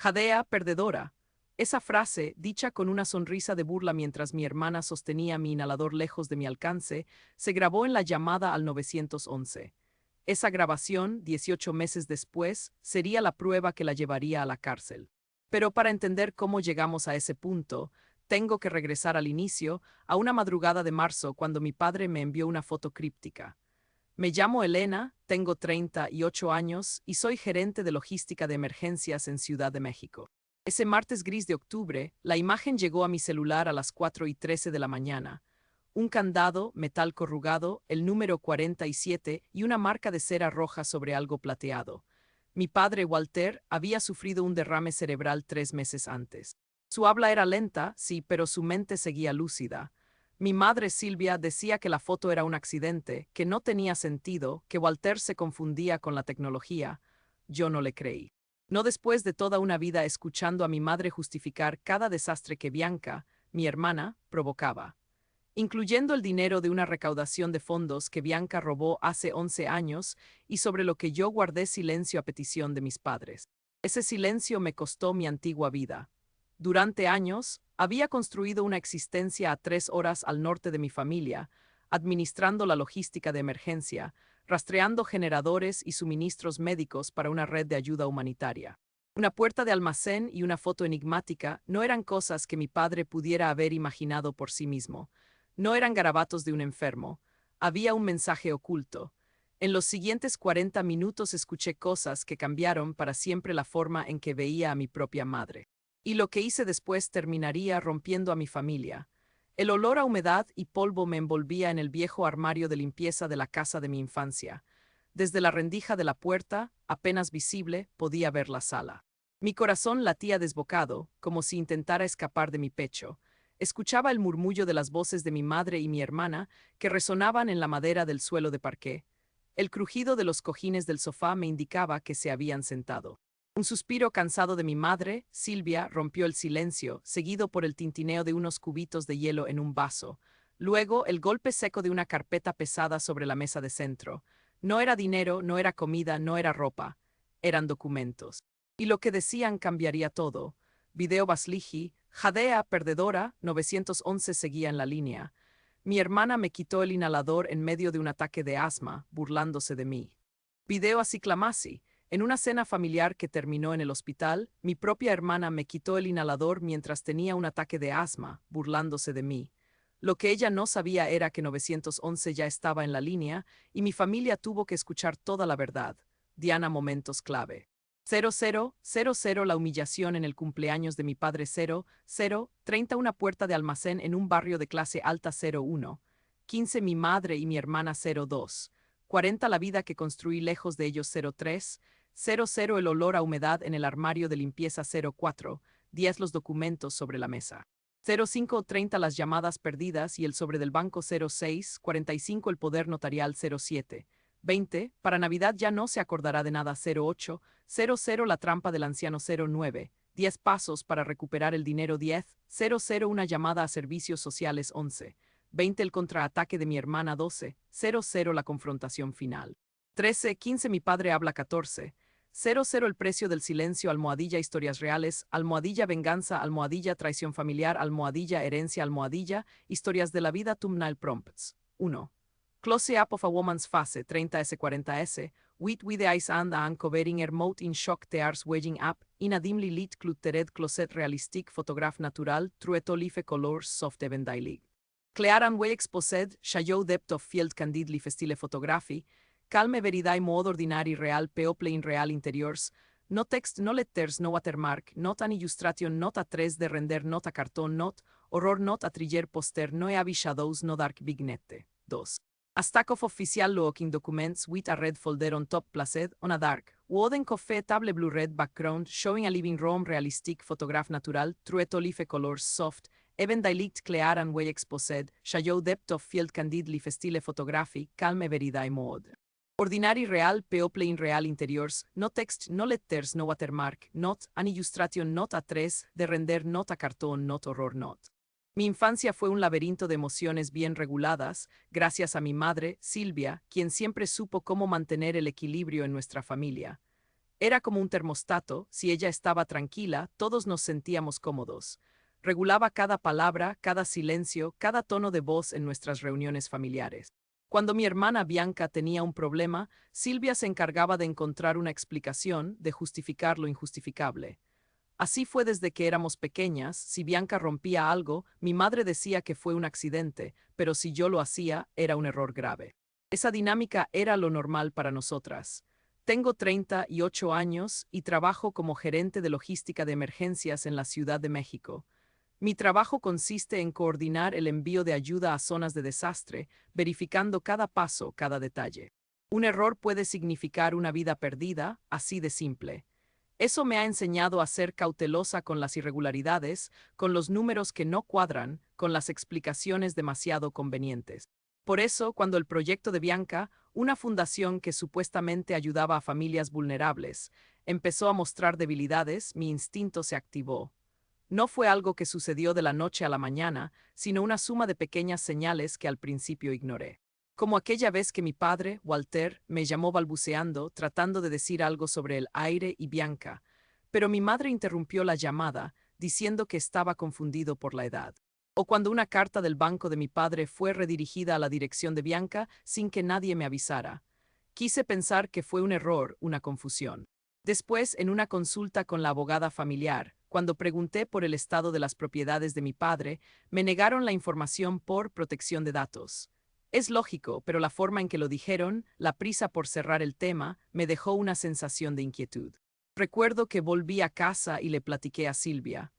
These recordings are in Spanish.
Jadea, perdedora. Esa frase, dicha con una sonrisa de burla mientras mi hermana sostenía mi inhalador lejos de mi alcance, se grabó en la llamada al 911. Esa grabación, 18 meses después, sería la prueba que la llevaría a la cárcel. Pero para entender cómo llegamos a ese punto, tengo que regresar al inicio, a una madrugada de marzo cuando mi padre me envió una foto críptica. Me llamo Elena, tengo 38 años y soy gerente de logística de emergencias en Ciudad de México. Ese martes gris de octubre, la imagen llegó a mi celular a las 4:13 de la mañana. Un candado, metal corrugado, el número 47 y una marca de cera roja sobre algo plateado. Mi padre, Walter, había sufrido un derrame cerebral 3 meses antes. Su habla era lenta, sí, pero su mente seguía lúcida. Mi madre, Silvia, decía que la foto era un accidente, que no tenía sentido, que Walter se confundía con la tecnología. Yo no le creí. No después de toda una vida escuchando a mi madre justificar cada desastre que Bianca, mi hermana, provocaba, incluyendo el dinero de una recaudación de fondos que Bianca robó hace 11 años y sobre lo que yo guardé silencio a petición de mis padres. Ese silencio me costó mi antigua vida. Durante años, había construido una existencia a 3 horas al norte de mi familia, administrando la logística de emergencia, rastreando generadores y suministros médicos para una red de ayuda humanitaria. Una puerta de almacén y una foto enigmática no eran cosas que mi padre pudiera haber imaginado por sí mismo. No eran garabatos de un enfermo. Había un mensaje oculto. En los siguientes 40 minutos escuché cosas que cambiaron para siempre la forma en que veía a mi propia madre. Y lo que hice después terminaría rompiendo a mi familia. El olor a humedad y polvo me envolvía en el viejo armario de limpieza de la casa de mi infancia. Desde la rendija de la puerta, apenas visible, podía ver la sala. Mi corazón latía desbocado, como si intentara escapar de mi pecho. Escuchaba el murmullo de las voces de mi madre y mi hermana que resonaban en la madera del suelo de parqué. El crujido de los cojines del sofá me indicaba que se habían sentado. Un suspiro cansado de mi madre, Silvia, rompió el silencio, seguido por el tintineo de unos cubitos de hielo en un vaso. Luego, el golpe seco de una carpeta pesada sobre la mesa de centro. No era dinero, no era comida, no era ropa. Eran documentos. Y lo que decían cambiaría todo. Video Basligi, Jadea, perdedora, 911 seguía en la línea. Mi hermana me quitó el inhalador en medio de un ataque de asma, burlándose de mí. Video Asiclamasi. En una cena familiar que terminó en el hospital, mi propia hermana me quitó el inhalador mientras tenía un ataque de asma, burlándose de mí. Lo que ella no sabía era que 911 ya estaba en la línea y mi familia tuvo que escuchar toda la verdad. Diana, momentos clave. 0000 la humillación en el cumpleaños de mi padre 0030 una puerta de almacén en un barrio de clase alta 01. 15 mi madre y mi hermana 02. 40 la vida que construí lejos de ellos 03. 00 el olor a humedad en el armario de limpieza 04. 10 los documentos sobre la mesa. 05:30 las llamadas perdidas y el sobre del banco 06. 45 el poder notarial 07. 20, para Navidad ya no se acordará de nada 08, 00 la trampa del anciano 09, 10 pasos para recuperar el dinero 10, 00 una llamada a servicios sociales 11, 20 el contraataque de mi hermana 12, 00 la confrontación final. 13:15 mi padre habla 14, 00 el precio del silencio almohadilla historias reales, almohadilla venganza, almohadilla traición familiar, almohadilla herencia, almohadilla historias de la vida thumbnail prompts. 1. Close up of a woman's face 30s40s, with the eyes and covering her mouth in shock tears wedging up, in a dimly lit cluttered closet realistic photograph natural, trueto life colors soft evendailig. Clear and way exposed, shallow depth of field candidly stile photography, calme veridae mod ordinary real people in real interiors, no text, no letters, no watermark, not an illustration, not a 3 de render, not a cartón, not, horror, not a triller poster, no heavy shadows, no dark vignette. 2. A stack of official looking documents with a red folder on top placed on a dark, wooden coffee table blue red background showing a living room realistic photograph natural, trueto life colors soft, even dialect clear and way exposed, shallow depth of field candidly stile photography, calme veridae mode. Ordinary real, people in real interiors, no text, no letters, no watermark, not, an illustration, not a 3, de render, not a cartón, not horror, not. Mi infancia fue un laberinto de emociones bien reguladas, gracias a mi madre, Silvia, quien siempre supo cómo mantener el equilibrio en nuestra familia. Era como un termostato, si ella estaba tranquila, todos nos sentíamos cómodos. Regulaba cada palabra, cada silencio, cada tono de voz en nuestras reuniones familiares. Cuando mi hermana Bianca tenía un problema, Silvia se encargaba de encontrar una explicación, de justificar lo injustificable. Así fue desde que éramos pequeñas. Si Bianca rompía algo, mi madre decía que fue un accidente, pero si yo lo hacía, era un error grave. Esa dinámica era lo normal para nosotras. Tengo 38 años y trabajo como gerente de logística de emergencias en la Ciudad de México. Mi trabajo consiste en coordinar el envío de ayuda a zonas de desastre, verificando cada paso, cada detalle. Un error puede significar una vida perdida, así de simple. Eso me ha enseñado a ser cautelosa con las irregularidades, con los números que no cuadran, con las explicaciones demasiado convenientes. Por eso, cuando el proyecto de Bianca, una fundación que supuestamente ayudaba a familias vulnerables, empezó a mostrar debilidades, mi instinto se activó. No fue algo que sucedió de la noche a la mañana, sino una suma de pequeñas señales que al principio ignoré. Como aquella vez que mi padre, Walter, me llamó balbuceando, tratando de decir algo sobre el aire y Bianca, pero mi madre interrumpió la llamada, diciendo que estaba confundido por la edad. O cuando una carta del banco de mi padre fue redirigida a la dirección de Bianca sin que nadie me avisara. Quise pensar que fue un error, una confusión. Después, en una consulta con la abogada familiar, cuando pregunté por el estado de las propiedades de mi padre, me negaron la información por protección de datos. Es lógico, pero la forma en que lo dijeron, la prisa por cerrar el tema, me dejó una sensación de inquietud. Recuerdo que volví a casa y le platiqué a Silvia.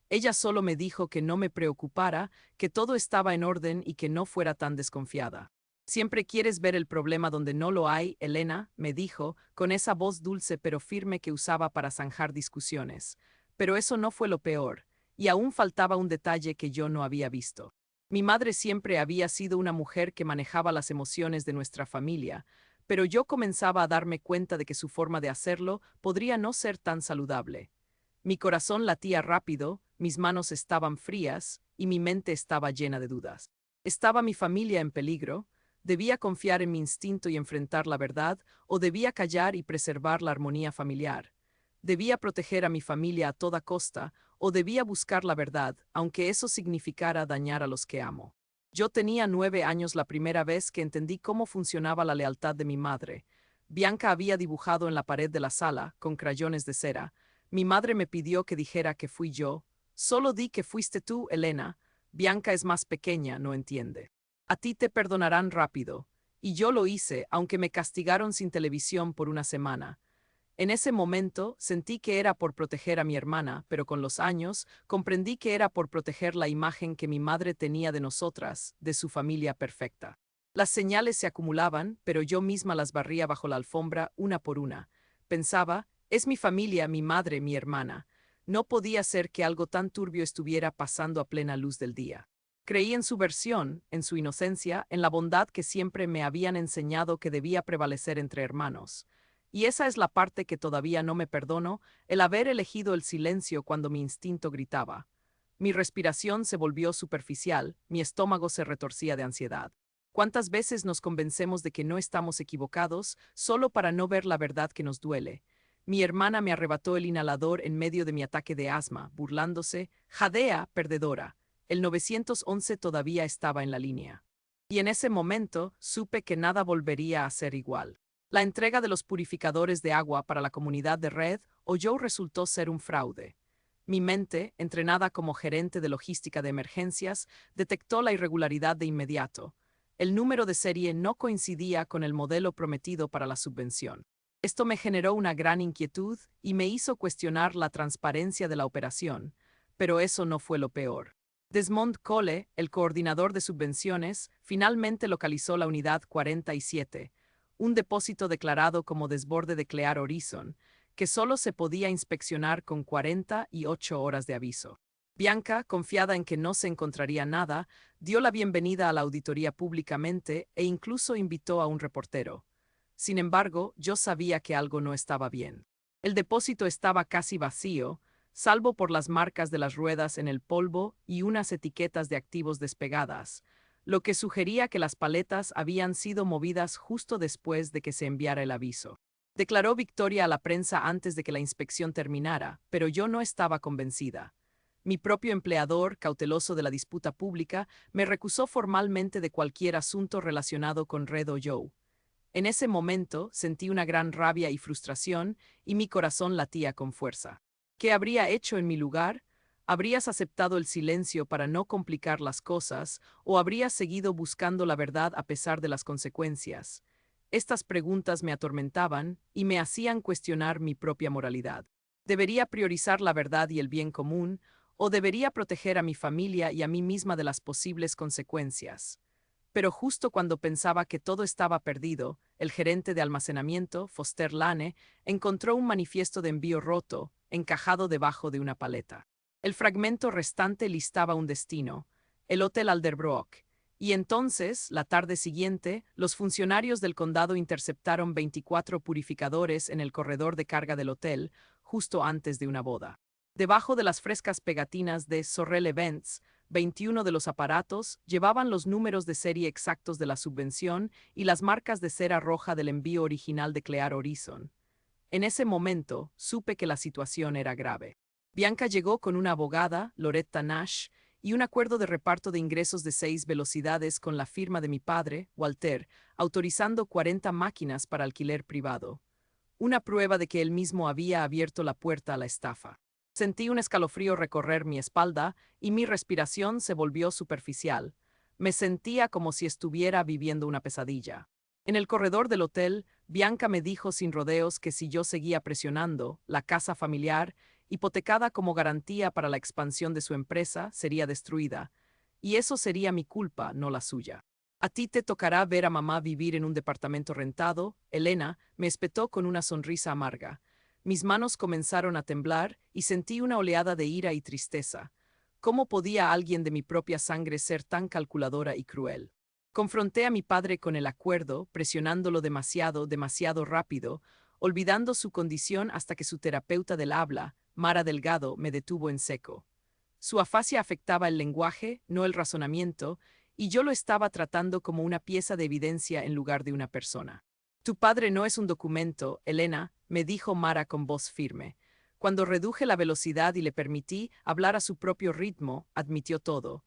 Ella solo me dijo que no me preocupara, que todo estaba en orden y que no fuera tan desconfiada. Siempre quieres ver el problema donde no lo hay, Elena, me dijo, con esa voz dulce pero firme que usaba para zanjar discusiones. Pero eso no fue lo peor, y aún faltaba un detalle que yo no había visto. Mi madre siempre había sido una mujer que manejaba las emociones de nuestra familia, pero yo comenzaba a darme cuenta de que su forma de hacerlo podría no ser tan saludable. Mi corazón latía rápido, mis manos estaban frías y mi mente estaba llena de dudas. ¿Estaba mi familia en peligro? ¿Debía confiar en mi instinto y enfrentar la verdad, o debía callar y preservar la armonía familiar? ¿Debía proteger a mi familia a toda costa, o debía buscar la verdad, aunque eso significara dañar a los que amo? Yo tenía 9 años la primera vez que entendí cómo funcionaba la lealtad de mi madre. Bianca había dibujado en la pared de la sala, con crayones de cera. Mi madre me pidió que dijera que fui yo. Solo di que fuiste tú, Elena. Bianca es más pequeña, no entiende. A ti te perdonarán rápido. Y yo lo hice, aunque me castigaron sin televisión por una semana. En ese momento sentí que era por proteger a mi hermana, pero con los años comprendí que era por proteger la imagen que mi madre tenía de nosotras, de su familia perfecta. Las señales se acumulaban, pero yo misma las barría bajo la alfombra una por una. Pensaba, es mi familia, mi madre, mi hermana. No podía ser que algo tan turbio estuviera pasando a plena luz del día. Creí en su versión, en su inocencia, en la bondad que siempre me habían enseñado que debía prevalecer entre hermanos. Y esa es la parte que todavía no me perdono, el haber elegido el silencio cuando mi instinto gritaba. Mi respiración se volvió superficial, mi estómago se retorcía de ansiedad. ¿Cuántas veces nos convencemos de que no estamos equivocados solo para no ver la verdad que nos duele? Mi hermana me arrebató el inhalador en medio de mi ataque de asma, burlándose, jadea, perdedora. El 911 todavía estaba en la línea. Y en ese momento supe que nada volvería a ser igual. La entrega de los purificadores de agua para la comunidad de Red Hoyo resultó ser un fraude. Mi mente, entrenada como gerente de logística de emergencias, detectó la irregularidad de inmediato. El número de serie no coincidía con el modelo prometido para la subvención. Esto me generó una gran inquietud y me hizo cuestionar la transparencia de la operación, pero eso no fue lo peor. Desmond Cole, el coordinador de subvenciones, finalmente localizó la unidad 47, un depósito declarado como desborde de Clear Horizon, que solo se podía inspeccionar con 48 horas de aviso. Bianca, confiada en que no se encontraría nada, dio la bienvenida a la auditoría públicamente e incluso invitó a un reportero. Sin embargo, yo sabía que algo no estaba bien. El depósito estaba casi vacío, salvo por las marcas de las ruedas en el polvo y unas etiquetas de activos despegadas, lo que sugería que las paletas habían sido movidas justo después de que se enviara el aviso. Declaró victoria a la prensa antes de que la inspección terminara, pero yo no estaba convencida. Mi propio empleador, cauteloso de la disputa pública, me recusó formalmente de cualquier asunto relacionado con Red o Joe. En ese momento sentí una gran rabia y frustración, y mi corazón latía con fuerza. ¿Qué habría hecho en mi lugar? ¿Habrías aceptado el silencio para no complicar las cosas, o habrías seguido buscando la verdad a pesar de las consecuencias? Estas preguntas me atormentaban y me hacían cuestionar mi propia moralidad. ¿Debería priorizar la verdad y el bien común, o debería proteger a mi familia y a mí misma de las posibles consecuencias? Pero justo cuando pensaba que todo estaba perdido, el gerente de almacenamiento, Foster Lane, encontró un manifiesto de envío roto, encajado debajo de una paleta. El fragmento restante listaba un destino, el Hotel Alderbrook, y entonces, la tarde siguiente, los funcionarios del condado interceptaron 24 purificadores en el corredor de carga del hotel, justo antes de una boda. Debajo de las frescas pegatinas de Sorrel Events, 21 de los aparatos llevaban los números de serie exactos de la subvención y las marcas de cera roja del envío original de Clear Horizon. En ese momento, supe que la situación era grave. Bianca llegó con una abogada, Loretta Nash, y un acuerdo de reparto de ingresos de 6 velocidades con la firma de mi padre, Walter, autorizando 40 máquinas para alquiler privado. Una prueba de que él mismo había abierto la puerta a la estafa. Sentí un escalofrío recorrer mi espalda y mi respiración se volvió superficial. Me sentía como si estuviera viviendo una pesadilla. En el corredor del hotel, Bianca me dijo sin rodeos que si yo seguía presionando, la casa familiar, hipotecada como garantía para la expansión de su empresa, sería destruida. Y eso sería mi culpa, no la suya. A ti te tocará ver a mamá vivir en un departamento rentado, Elena, me espetó con una sonrisa amarga. Mis manos comenzaron a temblar y sentí una oleada de ira y tristeza. ¿Cómo podía alguien de mi propia sangre ser tan calculadora y cruel? Confronté a mi padre con el acuerdo, presionándolo demasiado, demasiado rápido, olvidando su condición hasta que su terapeuta del habla, Mara Delgado, me detuvo en seco. Su afasia afectaba el lenguaje, no el razonamiento, y yo lo estaba tratando como una pieza de evidencia en lugar de una persona. Tu padre no es un documento, Elena, me dijo Mara con voz firme. Cuando reduje la velocidad y le permití hablar a su propio ritmo, admitió todo.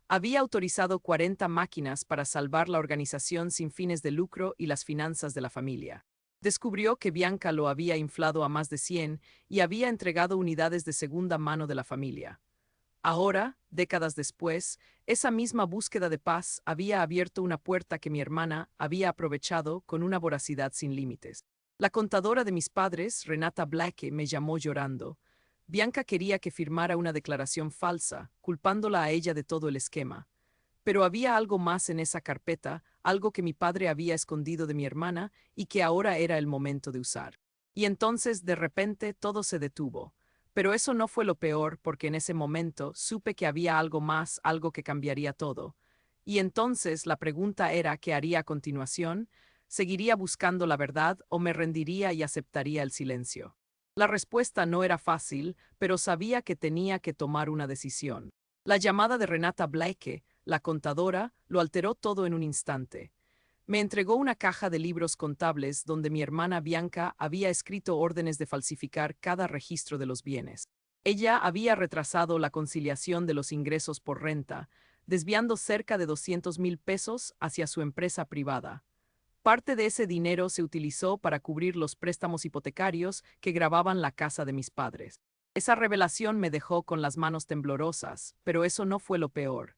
Había autorizado 40 máquinas para salvar la organización sin fines de lucro y las finanzas de la familia. Descubrió que Bianca lo había inflado a más de 100 y había entregado unidades de segunda mano de la familia. Ahora, décadas después, esa misma búsqueda de paz había abierto una puerta que mi hermana había aprovechado con una voracidad sin límites. La contadora de mis padres, Renata Blake, me llamó llorando. Bianca quería que firmara una declaración falsa, culpándola a ella de todo el esquema. Pero había algo más en esa carpeta, algo que mi padre había escondido de mi hermana y que ahora era el momento de usar. Y entonces, de repente, todo se detuvo. Pero eso no fue lo peor, porque en ese momento supe que había algo más, algo que cambiaría todo. Y entonces la pregunta era ¿qué haría a continuación? ¿Seguiría buscando la verdad o me rendiría y aceptaría el silencio? La respuesta no era fácil, pero sabía que tenía que tomar una decisión. La llamada de Renata Blake, la contadora, lo alteró todo en un instante. Me entregó una caja de libros contables donde mi hermana Bianca había escrito órdenes de falsificar cada registro de los bienes. Ella había retrasado la conciliación de los ingresos por renta, desviando cerca de 200,000 pesos hacia su empresa privada. Parte de ese dinero se utilizó para cubrir los préstamos hipotecarios que gravaban la casa de mis padres. Esa revelación me dejó con las manos temblorosas, pero eso no fue lo peor.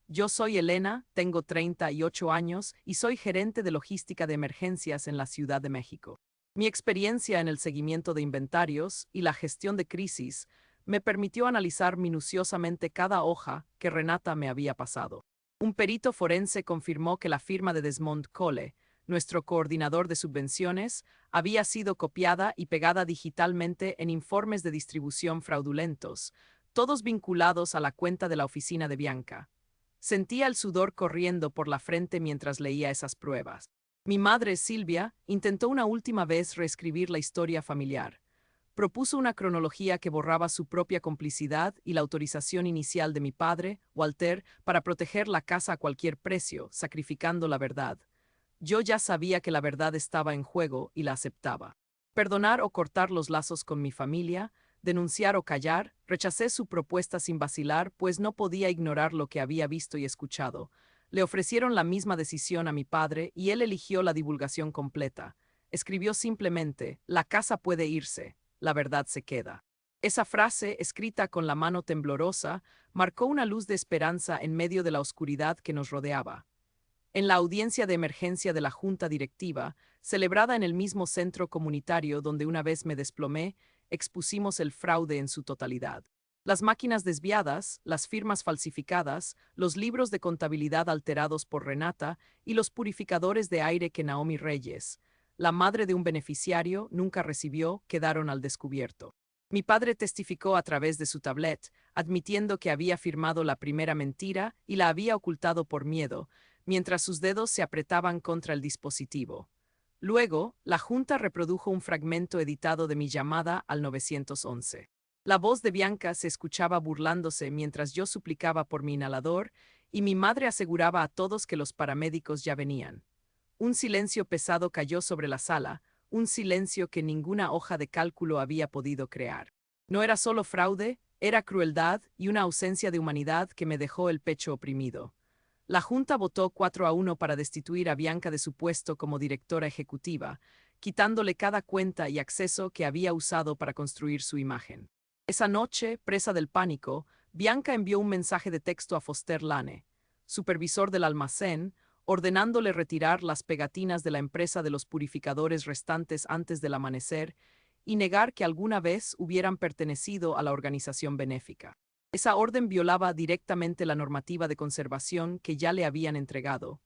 Yo soy Elena, tengo 38 años y soy gerente de logística de emergencias en la Ciudad de México. Mi experiencia en el seguimiento de inventarios y la gestión de crisis me permitió analizar minuciosamente cada hoja que Renata me había pasado. Un perito forense confirmó que la firma de Desmond Cole, nuestro coordinador de subvenciones, había sido copiada y pegada digitalmente en informes de distribución fraudulentos, todos vinculados a la cuenta de la oficina de Bianca. Sentía el sudor corriendo por la frente mientras leía esas pruebas. Mi madre, Silvia, intentó una última vez reescribir la historia familiar. Propuso una cronología que borraba su propia complicidad y la autorización inicial de mi padre, Walter, para proteger la casa a cualquier precio, sacrificando la verdad. Yo ya sabía que la verdad estaba en juego y la aceptaba. Perdonar o cortar los lazos con mi familia, denunciar o callar, rechacé su propuesta sin vacilar, pues no podía ignorar lo que había visto y escuchado. Le ofrecieron la misma decisión a mi padre y él eligió la divulgación completa. Escribió simplemente: la casa puede irse, la verdad se queda. Esa frase, escrita con la mano temblorosa, marcó una luz de esperanza en medio de la oscuridad que nos rodeaba. En la audiencia de emergencia de la Junta Directiva, celebrada en el mismo centro comunitario donde una vez me desplomé, expusimos el fraude en su totalidad. Las máquinas desviadas, las firmas falsificadas, los libros de contabilidad alterados por Renata y los purificadores de aire que Naomi Reyes, la madre de un beneficiario, nunca recibió, quedaron al descubierto. Mi padre testificó a través de su tablet, admitiendo que había firmado la primera mentira y la había ocultado por miedo, mientras sus dedos se apretaban contra el dispositivo. Luego, la Junta reprodujo un fragmento editado de mi llamada al 911. La voz de Bianca se escuchaba burlándose mientras yo suplicaba por mi inhalador y mi madre aseguraba a todos que los paramédicos ya venían. Un silencio pesado cayó sobre la sala, un silencio que ninguna hoja de cálculo había podido crear. No era solo fraude, era crueldad y una ausencia de humanidad que me dejó el pecho oprimido. La Junta votó 4-1 para destituir a Bianca de su puesto como directora ejecutiva, quitándole cada cuenta y acceso que había usado para construir su imagen. Esa noche, presa del pánico, Bianca envió un mensaje de texto a Foster Lane, supervisor del almacén, ordenándole retirar las pegatinas de la empresa de los purificadores restantes antes del amanecer y negar que alguna vez hubieran pertenecido a la organización benéfica. Esa orden violaba directamente la normativa de conservación que ya le habían entregado.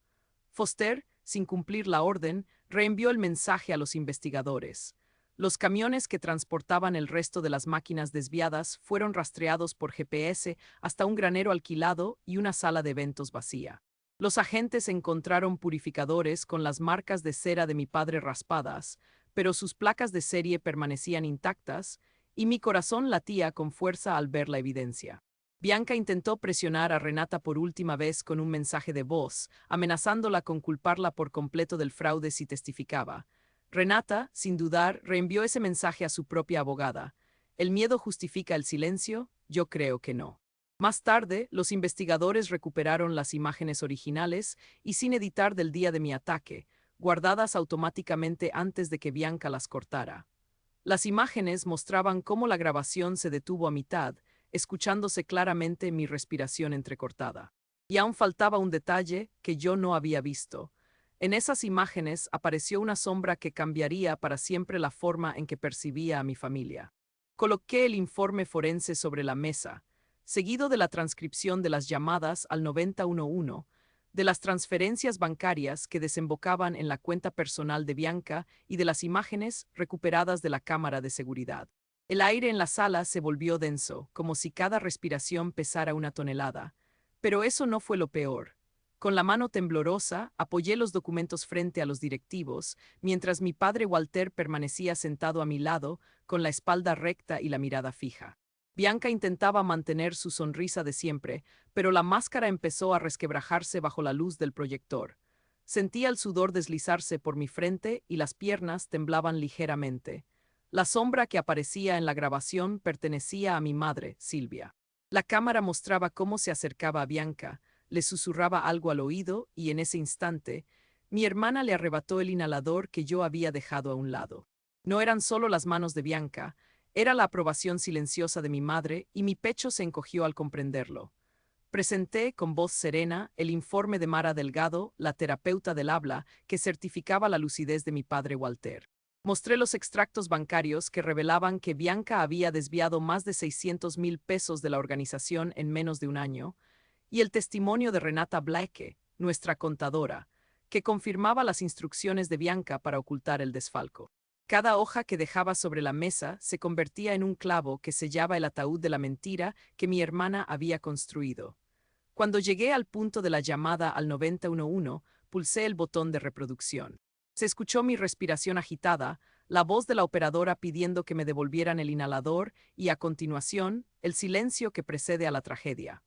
Foster, sin cumplir la orden, reenvió el mensaje a los investigadores. Los camiones que transportaban el resto de las máquinas desviadas fueron rastreados por GPS hasta un granero alquilado y una sala de eventos vacía. Los agentes encontraron purificadores con las marcas de cera de mi padre raspadas, pero sus placas de serie permanecían intactas, y mi corazón latía con fuerza al ver la evidencia. Bianca intentó presionar a Renata por última vez con un mensaje de voz, amenazándola con culparla por completo del fraude si testificaba. Renata, sin dudar, reenvió ese mensaje a su propia abogada. ¿El miedo justifica el silencio? Yo creo que no. Más tarde, los investigadores recuperaron las imágenes originales y sin editar del día de mi ataque, guardadas automáticamente antes de que Bianca las cortara. Las imágenes mostraban cómo la grabación se detuvo a mitad, escuchándose claramente mi respiración entrecortada. Y aún faltaba un detalle que yo no había visto. En esas imágenes apareció una sombra que cambiaría para siempre la forma en que percibía a mi familia. Coloqué el informe forense sobre la mesa, seguido de la transcripción de las llamadas al 9011, de las transferencias bancarias que desembocaban en la cuenta personal de Bianca y de las imágenes recuperadas de la cámara de seguridad. El aire en la sala se volvió denso, como si cada respiración pesara una tonelada. Pero eso no fue lo peor. Con la mano temblorosa, apoyé los documentos frente a los directivos, mientras mi padre Walter permanecía sentado a mi lado, con la espalda recta y la mirada fija. Bianca intentaba mantener su sonrisa de siempre, pero la máscara empezó a resquebrajarse bajo la luz del proyector. Sentía el sudor deslizarse por mi frente y las piernas temblaban ligeramente. La sombra que aparecía en la grabación pertenecía a mi madre, Silvia. La cámara mostraba cómo se acercaba a Bianca, le susurraba algo al oído y en ese instante, mi hermana le arrebató el inhalador que yo había dejado a un lado. No eran solo las manos de Bianca, era la aprobación silenciosa de mi madre y mi pecho se encogió al comprenderlo. Presenté con voz serena el informe de Mara Delgado, la terapeuta del habla, que certificaba la lucidez de mi padre Walter. Mostré los extractos bancarios que revelaban que Bianca había desviado más de 600,000 pesos de la organización en menos de un año, y el testimonio de Renata Blake, nuestra contadora, que confirmaba las instrucciones de Bianca para ocultar el desfalco. Cada hoja que dejaba sobre la mesa se convertía en un clavo que sellaba el ataúd de la mentira que mi hermana había construido. Cuando llegué al punto de la llamada al 9011, pulsé el botón de reproducción. Se escuchó mi respiración agitada, la voz de la operadora pidiendo que me devolvieran el inhalador y, a continuación, el silencio que precede a la tragedia.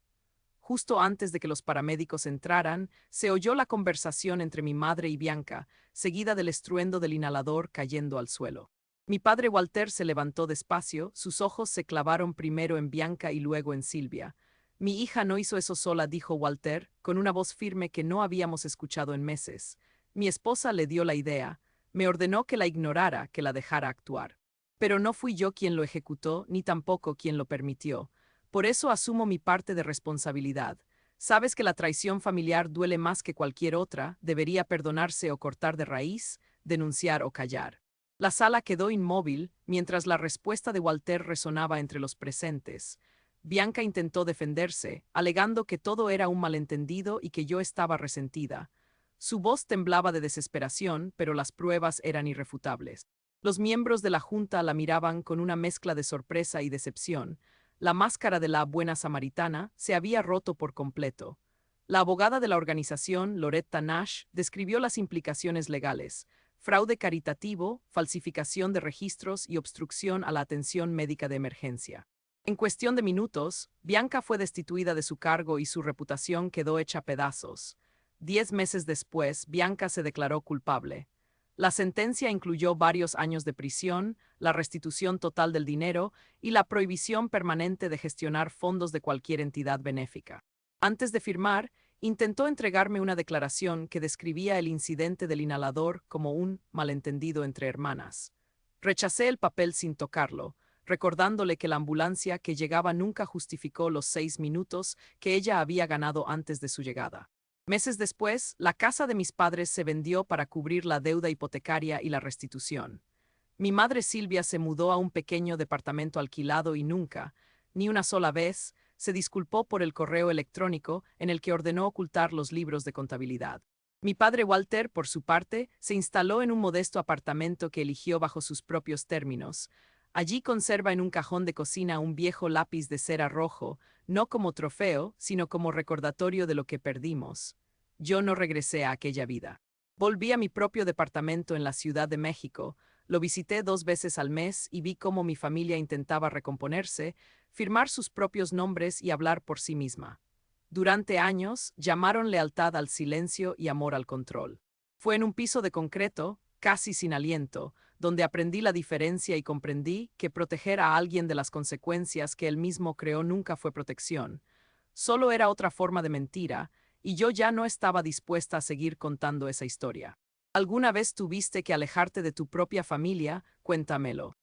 Justo antes de que los paramédicos entraran, se oyó la conversación entre mi madre y Bianca, seguida del estruendo del inhalador cayendo al suelo. Mi padre Walter se levantó despacio, sus ojos se clavaron primero en Bianca y luego en Silvia. Mi hija no hizo eso sola, dijo Walter, con una voz firme que no habíamos escuchado en meses. Mi esposa le dio la idea, me ordenó que la ignorara, que la dejara actuar. Pero no fui yo quien lo ejecutó, ni tampoco quien lo permitió. Por eso asumo mi parte de responsabilidad. Sabes que la traición familiar duele más que cualquier otra, debería perdonarse o cortar de raíz, denunciar o callar. La sala quedó inmóvil mientras la respuesta de Walter resonaba entre los presentes. Bianca intentó defenderse, alegando que todo era un malentendido y que yo estaba resentida. Su voz temblaba de desesperación, pero las pruebas eran irrefutables. Los miembros de la junta la miraban con una mezcla de sorpresa y decepción. La máscara de la buena samaritana se había roto por completo. La abogada de la organización, Loretta Nash, describió las implicaciones legales: fraude caritativo, falsificación de registros y obstrucción a la atención médica de emergencia. En cuestión de minutos, Bianca fue destituida de su cargo y su reputación quedó hecha pedazos. 10 meses después, Bianca se declaró culpable. La sentencia incluyó varios años de prisión, la restitución total del dinero y la prohibición permanente de gestionar fondos de cualquier entidad benéfica. Antes de firmar, intentó entregarme una declaración que describía el incidente del inhalador como un malentendido entre hermanas. Rechacé el papel sin tocarlo, recordándole que la ambulancia que llegaba nunca justificó los 6 minutos que ella había ganado antes de su llegada. Meses después, la casa de mis padres se vendió para cubrir la deuda hipotecaria y la restitución. Mi madre Silvia se mudó a un pequeño departamento alquilado y nunca, ni una sola vez, se disculpó por el correo electrónico en el que ordenó ocultar los libros de contabilidad. Mi padre Walter, por su parte, se instaló en un modesto apartamento que eligió bajo sus propios términos. Allí conserva en un cajón de cocina un viejo lápiz de cera rojo, no como trofeo, sino como recordatorio de lo que perdimos. Yo no regresé a aquella vida. Volví a mi propio departamento en la Ciudad de México, lo visité 2 veces al mes y vi cómo mi familia intentaba recomponerse, firmar sus propios nombres y hablar por sí misma. Durante años, llamaron lealtad al silencio y amor al control. Fue en un piso de concreto, casi sin aliento, donde aprendí la diferencia y comprendí que proteger a alguien de las consecuencias que él mismo creó nunca fue protección. Solo era otra forma de mentira, y yo ya no estaba dispuesta a seguir contando esa historia. ¿Alguna vez tuviste que alejarte de tu propia familia? Cuéntamelo.